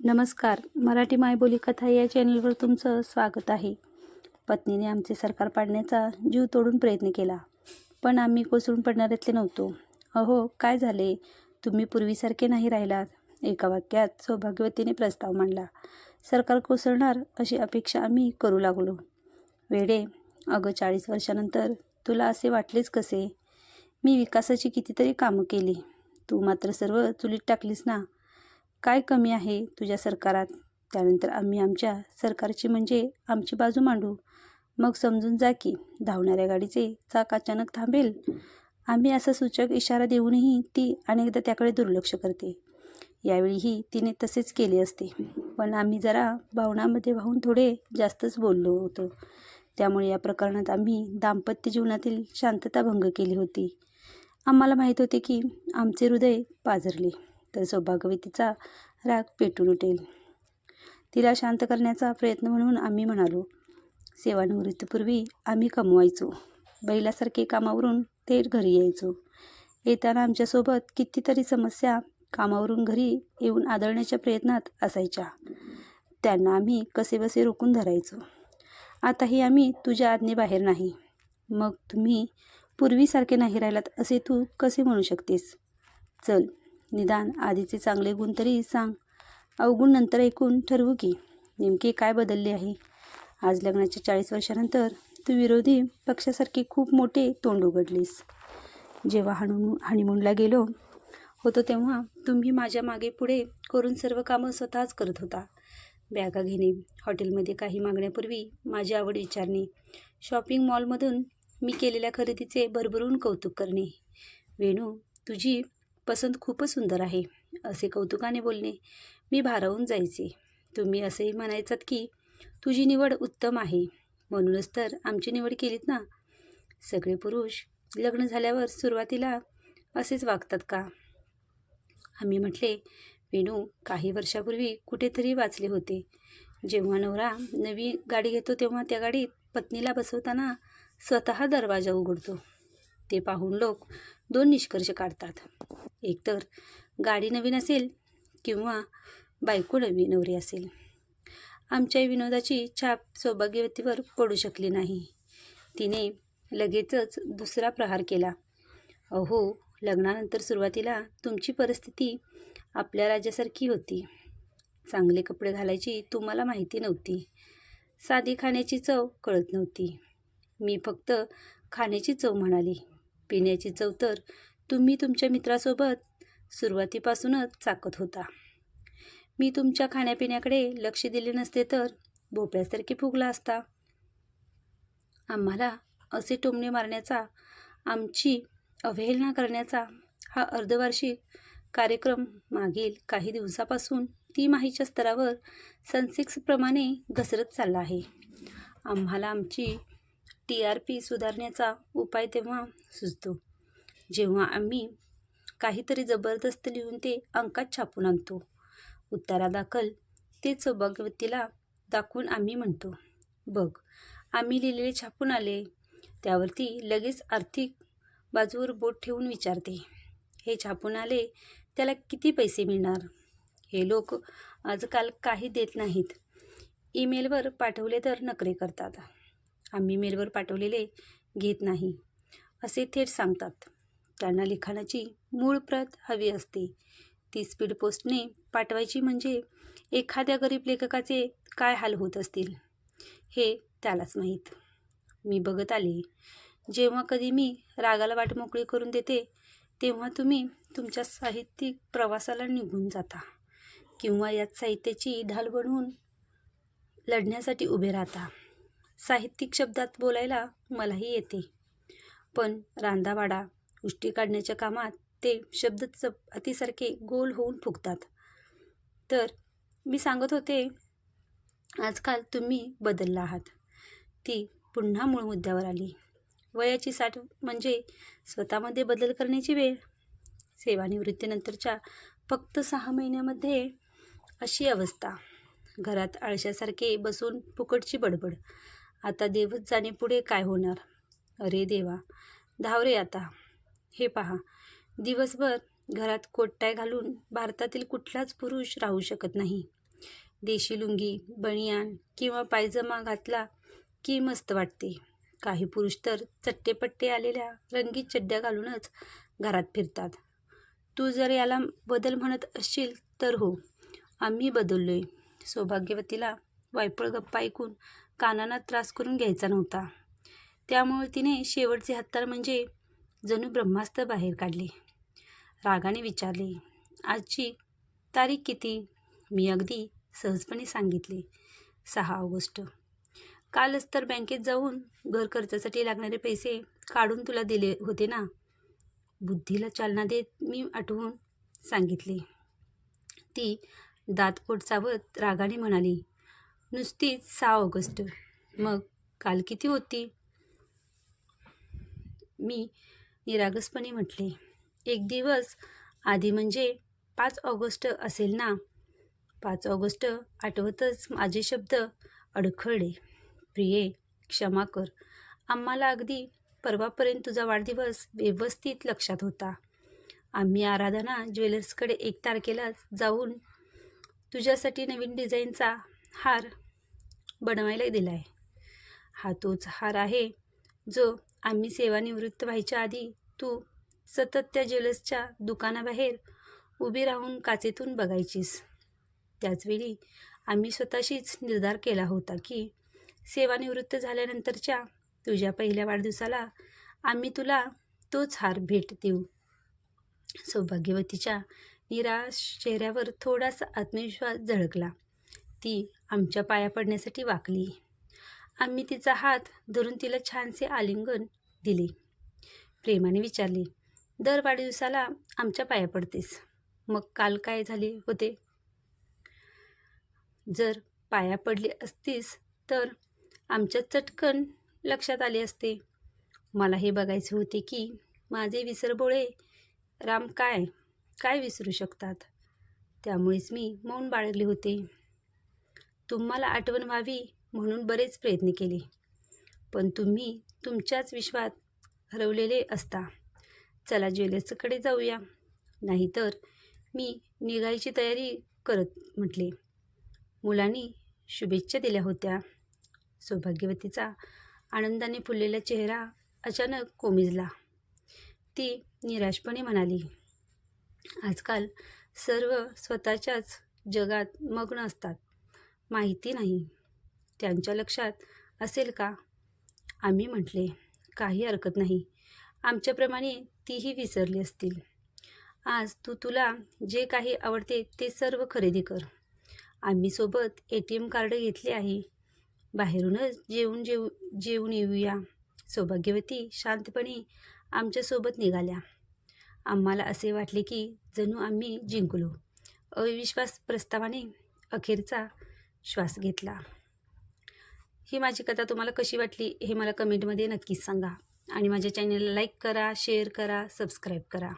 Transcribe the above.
नमस्कार. मराठी मायबोली कथा या चॅनलवर तुमचं स्वागत आहे. पत्नीने आमचे सरकार पाडण्याचा जीव तोडून प्रयत्न केला, पण आम्ही कोसळून पडणाऱ्यातले नव्हतो. अहो, काय झाले? तुम्ही पूर्वीसारखे नाही राहिलात. एका वाक्यात सौभाग्यवतीने प्रस्ताव मांडला. सरकार कोसळणार अशी अपेक्षा आम्ही करू लागलो. वेडे, अगं 40 वर्षानंतर तुला असे वाटलेच कसे? मी विकासाची कितीतरी कामं केली. तू मात्र सर्व चुलीत टाकलीस ना. काय कमी आहे तुझ्या सरकारात? त्यानंतर आम्ही आमच्या सरकारची म्हणजे आमची बाजू मांडू. मग समजून जा की धावणाऱ्या गाडीचे चाक अचानक थांबेल. आम्ही असा सूचक इशारा देऊनही ती अनेकदा त्याकडे दुर्लक्ष करते. यावेळीही तिने तसेच केले असते, पण आम्ही जरा भावनांमध्ये वाहून थोडे जास्तच बोललो होतो. त्यामुळे या प्रकरणात आम्ही दाम्पत्य जीवनातील शांतता भंग केली होती. आम्हाला माहीत होते की आमचे हृदय पाझरले तर सौभाग्यवतीचा राग पेटून उठेल. तिला शांत करण्याचा प्रयत्न म्हणून आम्ही म्हणालो, सेवानिवृत्तीपूर्वी आम्ही कमवायचो. बैलासारखे कामावरून थेट घरी यायचो. येताना आमच्यासोबत कितीतरी समस्या कामावरून घरी येऊन आदळण्याच्या प्रयत्नात असायच्या. त्यांना आम्ही कसेबसे रोखून धरायचो. आताही आम्ही तुझ्या आज्ञेबाहेर नाही. मग तुम्ही पूर्वीसारखे नाही राहिलात असे तू कसे म्हणू शकतेस? चल, निदान आधीचे चांगले गुण तरी सांग. अवगुण नंतर ऐकून ठरवू की नेमके काय बदलले आहे. आज लग्नाच्या 40 वर्षानंतर तू विरोधी पक्षासारखे खूप मोठे तोंड उघडलीस. जेव्हा हनीमूनला गेलो होतो तेव्हा तुम्ही माझ्या मागे पुढे करून सर्व कामं स्वतःच करत होता. बॅगा घेणे, हॉटेलमध्ये काही मागण्यापूर्वी माझी आवड विचारणे, शॉपिंग मॉलमधून मी केलेल्या खरेदीचे भरभरून कौतुक करणे. वेणू, तुझी पसंत खूपच सुंदर आहे असे कौतुकाने बोलणे. मी भारावून जायचे. तुम्ही असेही म्हणायचात की तुझी निवड उत्तम आहे, म्हणूनच तर आमची निवड केलीत ना. सगळे पुरुष लग्न झाल्यावर सुरुवातीला असेच वागतात का? आम्ही म्हटले, वेणू, काही वर्षापूर्वी कुठेतरी वाचले होते, जेव्हा नवरा नवी गाडी घेतो तेव्हा त्या गाडीत पत्नीला बसवताना स्वतः दरवाजा उघडतो. ते पाहून लोक 2 निष्कर्ष काढतात. एकतर गाडी नवीन असेल किंवा बायको नवरी असेल. आमच्या विनोदाची छाप सौभाग्यवतीवर पडू शकली नाही. तिने लगेचच दुसरा प्रहार केला. अहो, लग्नानंतर सुरुवातीला तुमची परिस्थिती आपल्या राज्यासारखी होती. चांगले कपडे घालायची तुम्हाला माहिती नव्हती. साधी खाण्याची चव कळत नव्हती. मी फक्त खाण्याची चव म्हणाली. पिण्याची चव तर तुम्ही तुमच्या मित्रासोबत सुरुवातीपासूनच चाकत होता. मी तुमच्या खाण्यापिण्याकडे लक्ष दिले नसते तर भोपळ्यासारखे फुगला असता. आम्हाला असे टोमणे मारण्याचा, आमची अवहेलना करण्याचा हा अर्धवार्षिक कार्यक्रम मागील काही दिवसापासून तिमाहीच्या स्तरावर सेन्सेक्सप्रमाणे घसरत चालला आहे. आम्हाला आमची TRP सुधारण्याचा उपाय तेव्हा सुचतो जेव्हा आम्ही काहीतरी जबरदस्त लिहून ते अंकात छापून आणतो. उत्तरादाखल ते सौभाग्यवतीला दाखवून आम्ही म्हणतो, बघ, आम्ही लिहिलेले छापून आले. त्यावरती लगेच आर्थिक बाजूवर बोट ठेवून विचारते, हे छापून आले त्याला किती पैसे मिळणार? हे लोक आजकाल काही देत नाहीत. ईमेलवर पाठवले तर नखरे करतात. आम्ही मेलवर पाठवलेले घेत नाही असे थेट सांगतात. त्यांना लिखाणाची मूळ प्रत हवी असते. ती स्पीड पोस्टने पाठवायची म्हणजे एखाद्या गरीब लेखकाचे काय हाल होत असतील हे त्यालाच माहीत. मी बघत आले, जेव्हा कधी मी रागाला वाट मोकळी करून देते तेव्हा तुम्ही तुमच्या साहित्यिक प्रवासाला निघून जाता किंवा यात साहित्याची ढाल बनवून लढण्यासाठी उभे राहता. साहित्यिक शब्दात बोलायला मलाही येते, पण रांधावाडा उष्टी काढण्याच्या कामात ते शब्द चपातीसारखे गोल होऊन फुगतात. तर मी सांगत होते, आजकाल तुम्ही बदलला आहात. ती पुन्हा मूळ मुद्द्यावर आली. वयाची 60 म्हणजे स्वतःमध्ये बदल करण्याची वेळ. सेवानिवृत्तीनंतरच्या फक्त 6 महिन्यामध्ये अशी अवस्था. घरात आळशासारखे बसून फुकटची बडबड. आता देवच जाणे पुढे काय होणार. अरे देवा, धाव रे आता. हे पहा, दिवसभर घरात कोट टाय घालून भारतातील कुठलाच पुरुष राहू शकत नाही. देशी लुंगी, बनियान किंवा पायजमा घातला की मस्त वाटते. काही पुरुष तर चट्टेपट्टे आलेल्या रंगीत चड्ड्या घालूनच घरात फिरतात. तू जर याला बदल म्हणत असशील तर हो, आम्ही बदललोय. सौभाग्यवतीला वायफळ गप्पा ऐकून कानांना त्रास करून घ्यायचा नव्हता. त्यामुळे तिने शेवटचे हत्यार म्हणजे जणू ब्रह्मास्त्र बाहेर काढले. रागाने विचारले, आजची तारीख किती? मी अगदी सहजपणे सांगितले, 6 ऑगस्ट. कालच तर बँकेत जाऊन घर खर्चासाठी लागणारे पैसे काढून तुला दिले होते ना. बुद्धीला चालना देत मी आठवून सांगितले. ती दातकोट चावत रागाने म्हणाली, नुसतीच 6 ऑगस्ट. मग काल किती होती? मी निरागसपणे म्हटले, 1 दिवस आधी म्हणजे 5 ऑगस्ट असेल ना. 5 ऑगस्ट आठवतच माझे शब्द अडखळले. प्रिये, क्षमा कर. आम्हाला अगदी परवापर्यंत तुझा वाढदिवस व्यवस्थित लक्षात होता. आम्ही आराधना ज्वेलर्सकडे 1 तारखेला जाऊन तुझ्यासाठी नवीन डिझाईनचा हार बनवायला दिलाय. हा तोच हार आहे जो आम्ही सेवानिवृत्त व्हायच्या आधी तू सतत त्या ज्वेलर्सच्या दुकानाबाहेर उभी राहून काचेतून बघायचीस. त्याचवेळी आम्ही स्वतःशीच निर्धार केला होता की सेवानिवृत्त झाल्यानंतरच्या तुझ्या पहिल्या वाढदिवसाला आम्ही तुला तोच हार भेट देऊ. सौभाग्यवतीच्या निराश चेहऱ्यावर थोडासा आत्मविश्वास झळकला. ती आमच्या पाया पडण्यासाठी वाकली. आम्ही तिचा हात धरून तिला छानसे आलिंगन दिले. प्रेमाने विचारले, दर वाढदिवसाला आमच्या पाया पडतेस, मग काल काय झाले होते? जर पाया पडली असतीस तर आमच्या चटकन लक्षात आले असते. मला हे बघायचे होते की माझे विसरबोळे राम काय काय विसरू शकतात. त्यामुळेच मी मौन बाळगले होते. तुम्हाला आठवण व्हावी म्हणून बरेच प्रयत्न केले, पण तुम्ही तुमच्याच विश्वात हरवलेले असता. चला ज्वेलर्सकडे जाऊया. नाहीतर मी निघायची तयारी करत म्हटले. मुलांनी शुभेच्छा दिल्या होत्या. सौभाग्यवतीचा आनंदाने फुललेला चेहरा अचानक कोमेजला. ती निराशपणे म्हणाली, आजकाल सर्व स्वतःच्याच जगात मग्न असतात. माहिती नाही त्यांच्या लक्षात असेल का? आम्ही म्हटले, काही हरकत नाही. आमच्याप्रमाणे तीही विसरली असतील. आज तू तुला जे काही आवडते ते सर्व खरेदी कर. आम्ही सोबत ATM कार्ड घेतले आहे. बाहेरूनच जेवून येऊया. सौभाग्यवती शांतपणे आमच्यासोबत निघाल्या. आम्हाला असे वाटले की जणू आम्ही जिंकलो. अविश्वास प्रस्तावाने अखेरचा श्वास घेतला. ही माझी कथा तुम्हाला कशी वाटली हे मला कमेंटमध्ये नक्कीच सांगा. आणि माझ्या चॅनलला लाईक करा, शेअर करा, सबस्क्राईब करा.